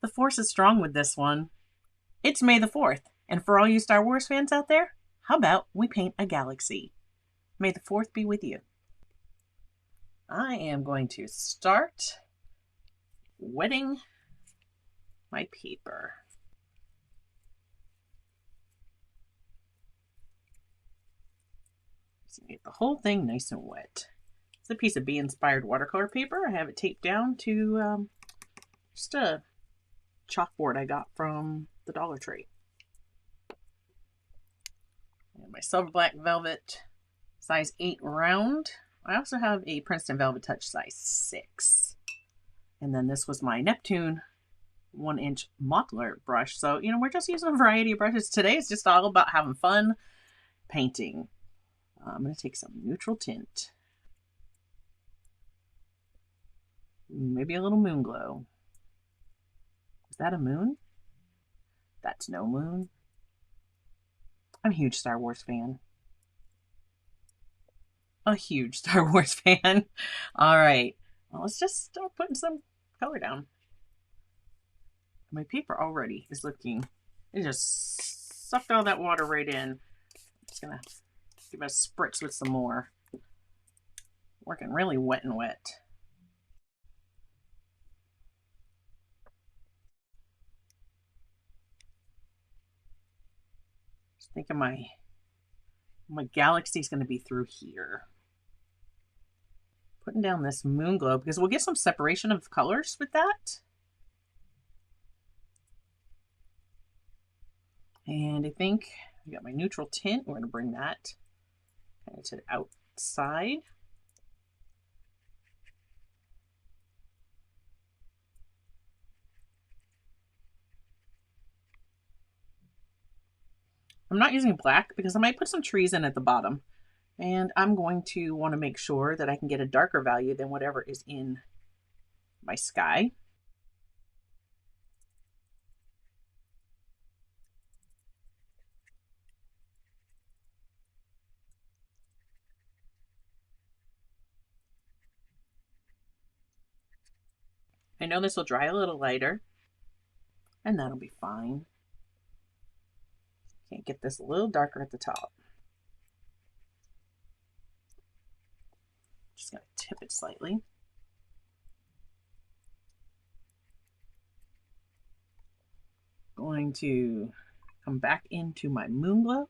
The force is strong with this one. It's May the 4th, and for all you Star Wars fans out there, how about we paint a galaxy? May the 4th be with you. I am going to start wetting my paper. So get the whole thing nice and wet. It's a piece of bee-inspired watercolor paper. I have it taped down to just a chalkboard I got from the Dollar Tree. And my silver black velvet size 8 round. I also have a Princeton Velvet Touch size 6. And then this was my Neptune 1-inch modeler brush. So, we're just using a variety of brushes. Today it's just all about having fun painting. I'm going to take some neutral tint. Maybe a little moon glow. Is that a moon? That's no moon. I'm a huge Star Wars fan. A huge Star Wars fan. All right. Well, let's just start putting some color down. My paper already is looking, it just sucked all that water right in. I'm just going to give it a spritz with some more. Working really wet and wet. Just thinking my galaxy's going to be through here. Putting down this moon glow because we'll get some separation of colors with that. And I think I got my neutral tint. We're going to bring that kind of to the outside. I'm not using black because I might put some trees in at the bottom. And I'm going to want to make sure that I can get a darker value than whatever is in my sky. I know this will dry a little lighter, and that'll be fine. Can't get this a little darker at the top. Just gonna tip it slightly. Going to come back into my moon glow.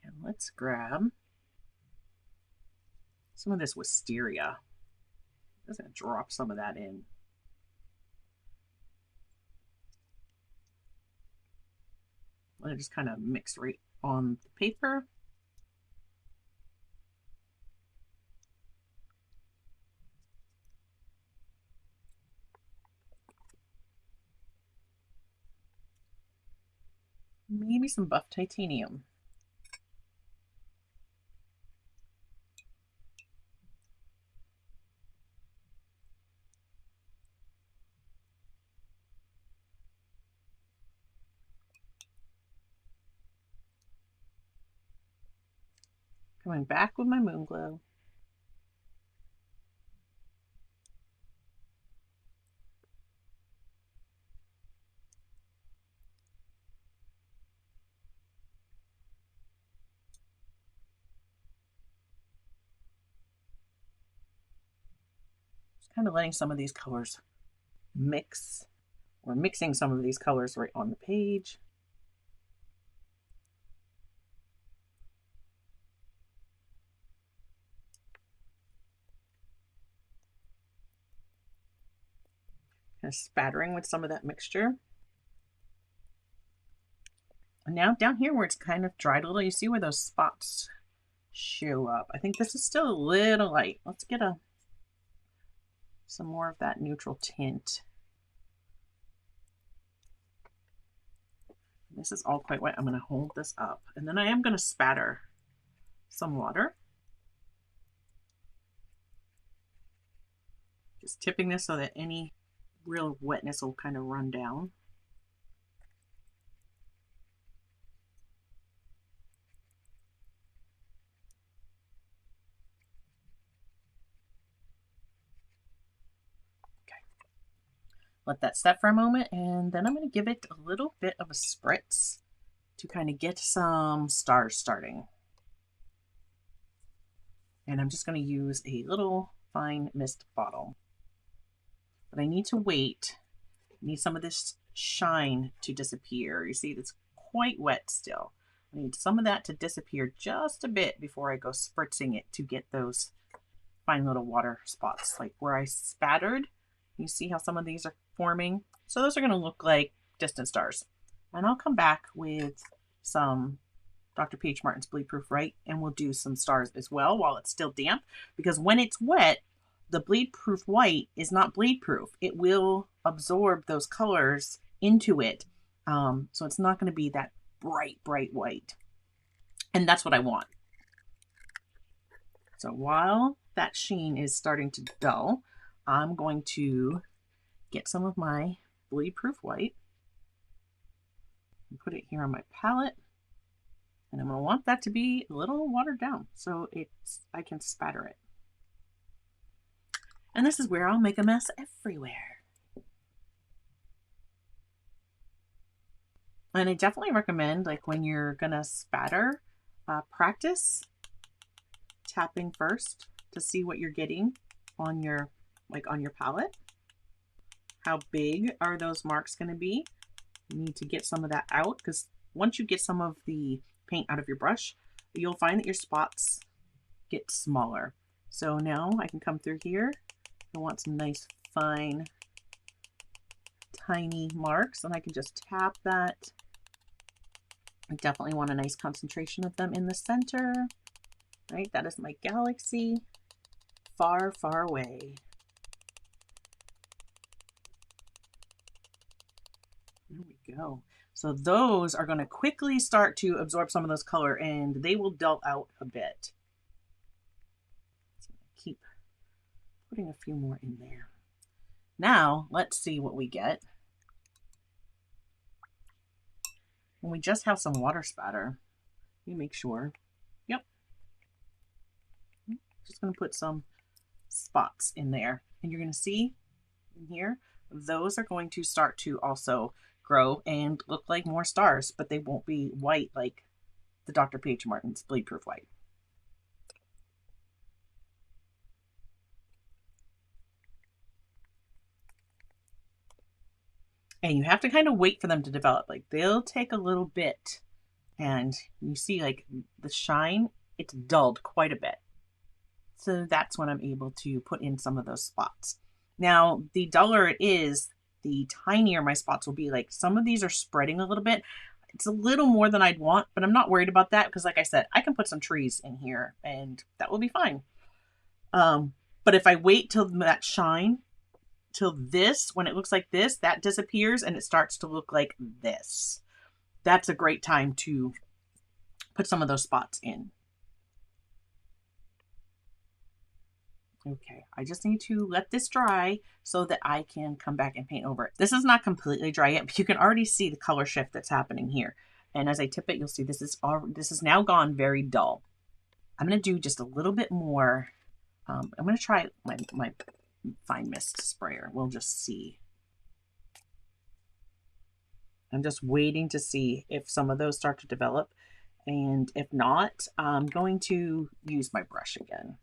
And let's grab some of this wisteria. I'm just gonna drop some of that in. Let it just kind of mix right on the paper. Maybe some buff titanium. Coming back with my moon glow. Just kind of letting some of these colors mix. We're mixing some of these colors right on the page. Kind of spattering with some of that mixture. And now down here where it's kind of dried a little, you see where those spots show up. I think this is still a little light. Let's get some more of that neutral tint. This is all quite wet. I'm going to hold this up, and then I am going to spatter some water. Just tipping this so that any real wetness will kind of run down. let that set for a moment, and then I'm going to give it a little bit of a spritz to kind of get some stars starting. And I'm just going to use a little fine mist bottle. But I need to wait. I need some of this shine to disappear. You see, it's quite wet still. I need some of that to disappear just a bit before I go spritzing it to get those fine little water spots, like where I spattered. You see how some of these are forming? So those are going to look like distant stars. And I'll come back with some Dr. P.H. Martin's Bleed Proof White, and we'll do some stars as well while it's still damp, because when it's wet, the bleed proof white is not bleed proof. It will absorb those colors into it. So it's not going to be that bright white. And that's what I want. So while that sheen is starting to dull, I'm going to get some of my bleed proof white and put it here on my palette. And I'm going to want that to be a little watered down so I can spatter it. And this is where I'll make a mess everywhere. And I definitely recommend, like, when you're going to spatter, practice tapping first to see what you're getting on your, on your palette. How big are those marks going to be? You need to get some of that out, because once you get some of the paint out of your brush, you'll find that your spots get smaller. So now I can come through here. I want some nice fine tiny marks, and I can just tap that. I definitely want a nice concentration of them in the center, right? That is my galaxy far away. There we go. So those are going to quickly start to absorb some of those color, and they will dull out a bit. So keep putting a few more in there. Now let's see what we get when we just have some water spatter. You make sure. Yep. Just going to put some spots in there, and you're going to see in here, those are going to start to also grow and look like more stars, but they won't be white like the Dr. P.H. Martin's Bleed Proof White. And you have to kind of wait for them to develop. Like, they'll take a little bit, and you see, like, the shine, it's dulled quite a bit. So that's when I'm able to put in some of those spots. Now, the duller it is, the tinier my spots will be. Like, some of these are spreading a little bit. It's a little more than I'd want, but I'm not worried about that, because like I said, I can put some trees in here and that will be fine. But if I wait till that shine, till this, when it looks like this, that disappears and it starts to look like this, that's a great time to put some of those spots in. Okay, I just need to let this dry so that I can come back and paint over it. This is not completely dry yet, but you can already see the color shift that's happening here. And as I tip it, you'll see this is now gone very dull. I'm going to do just a little bit more. I'm going to try my fine mist sprayer. We'll just see. I'm just waiting to see if some of those start to develop. And if not, I'm going to use my brush again.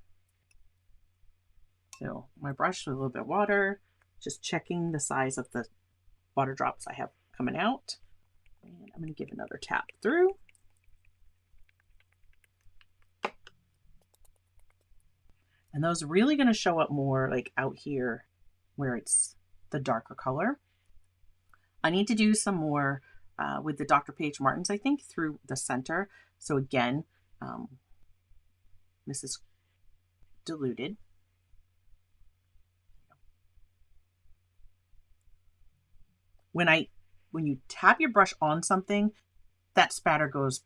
So my brush with a little bit of water, just checking the size of the water drops I have coming out. And I'm going to give another tap through. And those are really going to show up more like out here where it's the darker color. I need to do some more with the Dr. P.H. Martin's, I think, through the center. So again, this is diluted. When you tap your brush on something, that spatter goes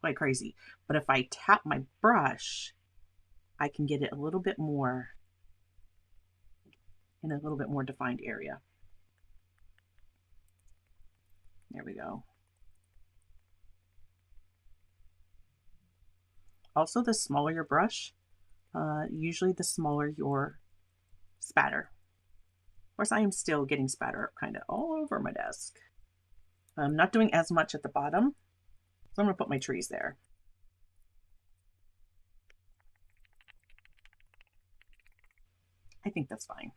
like crazy. But if I tap my brush, I can get it a little bit more in a little bit more defined area. There we go. Also, the smaller your brush, usually the smaller your spatter. course, I am still getting spatter kind of all over my desk. I'm not doing as much at the bottom, so I'm going to put my trees there. I think that's fine.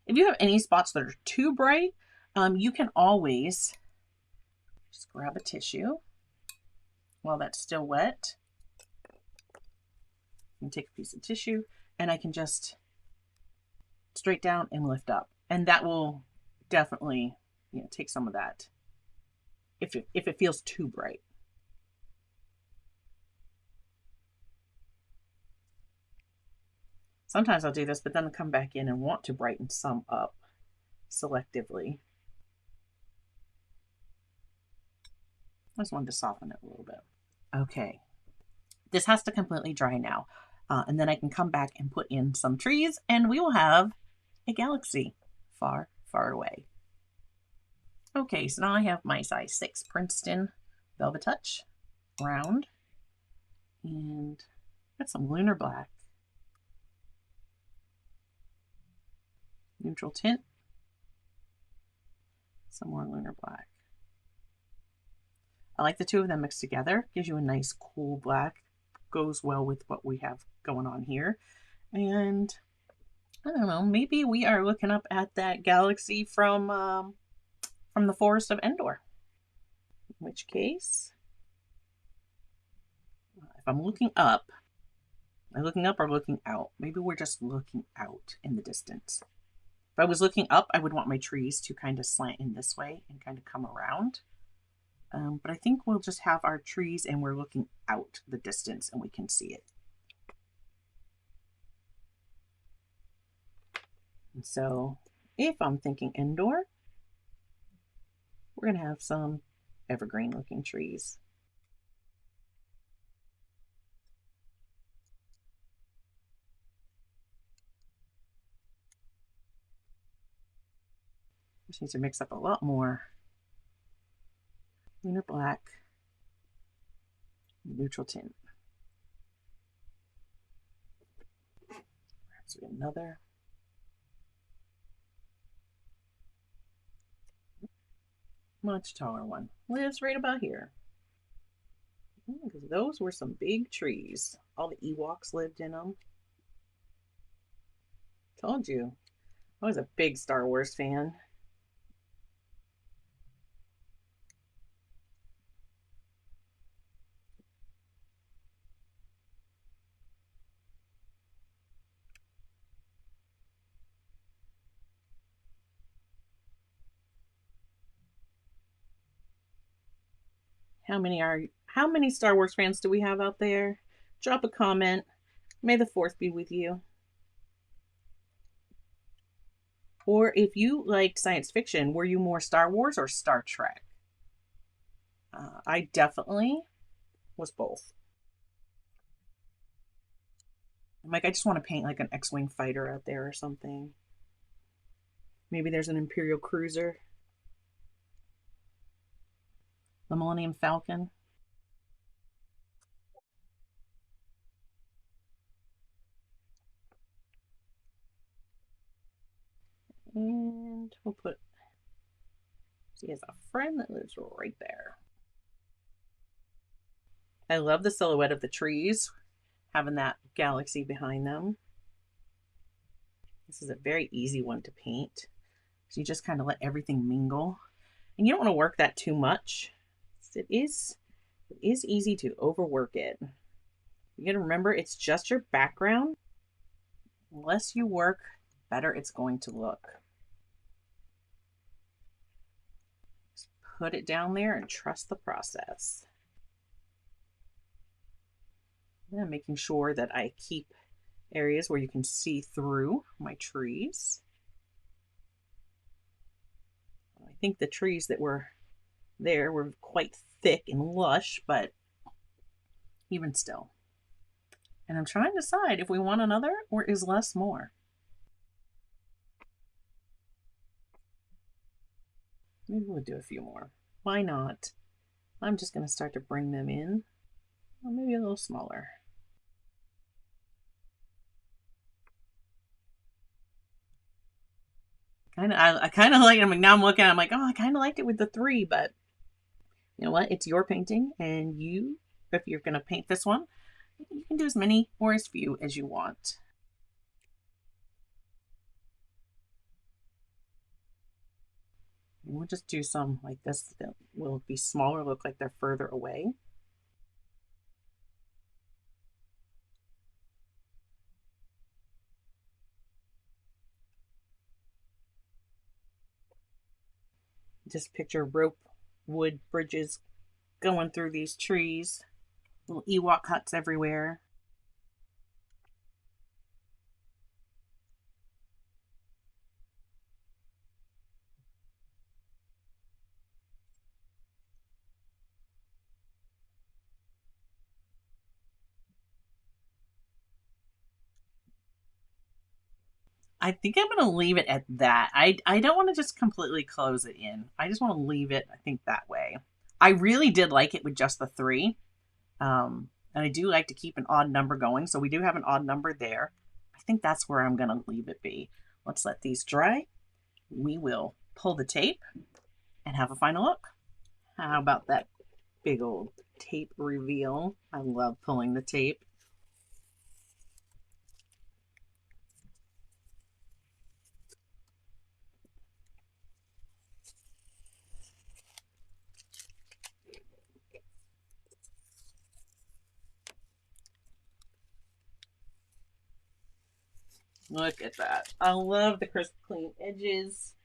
If you have any spots that are too bright, you can always just grab a tissue while that's still wet. And take a piece of tissue and I can just straight down and lift up. And that will definitely, take some of that if it feels too bright. Sometimes I'll do this, but then I'll come back in and want to brighten some up selectively. I just wanted to soften it a little bit. Okay, this has to completely dry now. And then I can come back and put in some trees and we will have a galaxy far, far away. Okay, so now I have my size 6 Princeton Velvet Touch, round, and got some lunar black, neutral tint, some more lunar black. I like the two of them mixed together, gives you a nice cool black, goes well with what we have going on here. And I don't know, maybe we are looking up at that galaxy from the forest of Endor. In which case, if I'm looking up, am I looking up or looking out? Maybe we're just looking out in the distance. If I was looking up, I would want my trees to kind of slant in this way and kind of come around. But I think we'll just have our trees and we're looking out the distance and we can see it. And so if I'm thinking Endor, we're going to have some evergreen looking trees. Just need to mix up a lot more lunar black, neutral tint. Perhaps another. Much taller one. Lives right about here. Because those were some big trees. All the Ewoks lived in them. Told you. I was a big Star Wars fan. How many Star Wars fans do we have out there? Drop a comment. May the 4th be with you. Or if you liked science fiction, were you more Star Wars or Star Trek? I definitely was both. Like, I just want to paint like an X-Wing fighter out there or something. Maybe there's an Imperial cruiser. The Millennium Falcon. And we'll put, he has a friend that lives right there. I love the silhouette of the trees, having that galaxy behind them. This is a very easy one to paint. So you just kind of let everything mingle. And you don't want to work that too much. It is easy to overwork it. You gotta remember, it's just your background. The less you work, better it's going to look. Just put it down there and trust the process. And making sure that I keep areas where you can see through my trees. I think the trees that were there were quite thick and lush, but even still. And I'm trying to decide if we want another or is less more. Maybe we'll do a few more. Why not? I'm just going to start to bring them in. Or maybe a little smaller. I kind of like it. I'm like, now I'm looking, I'm like, oh, I kind of liked it with the 3, but you know what? It's your painting, and you, if you're going to paint this one, you can do as many or as few as you want. And we'll just do some like this that will be smaller, look like they're further away. Just picture rope wood bridges going through these trees, little Ewok huts everywhere. I think I'm going to leave it at that. I don't want to just completely close it in. I just want to leave it, I think, that way. I really did like it with just the 3. And I do like to keep an odd number going. So we do have an odd number there. I think that's where I'm going to leave it be. Let's let these dry. We will pull the tape and have a final look. How about that big old tape reveal? I love pulling the tape. Look at that. I love the crisp, clean edges.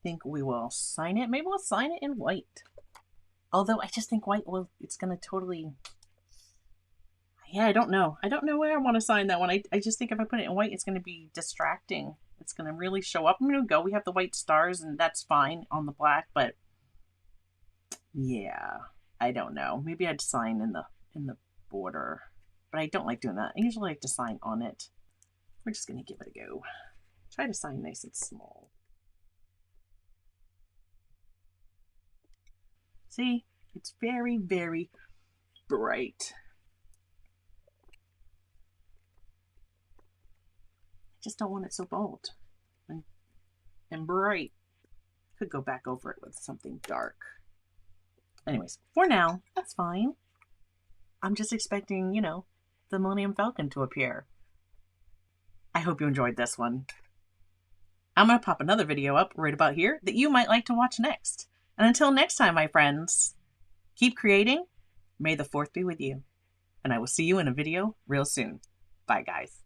Think we will sign it. Maybe we'll sign it in white. Although I just think white will, it's going to totally, yeah, I don't know. I don't know where I want to sign that one. I just think if I put it in white, it's going to be distracting. It's going to really show up. I'm going to go. We have the white stars, and that's fine on the black, but yeah, I don't know. Maybe I'd sign in the border, but I don't like doing that. I usually like to sign on it. We're just going to give it a go. Try to sign nice and small. See, it's very, very bright. I just don't want it so bold and bright. Could go back over it with something dark. Anyways, for now, that's fine. I'm just expecting, you know, the Millennium Falcon to appear. I hope you enjoyed this one. I'm going to pop another video up right about here that you might like to watch next. And until next time, my friends, keep creating. May the 4th be with you. And I will see you in a video real soon. Bye, guys.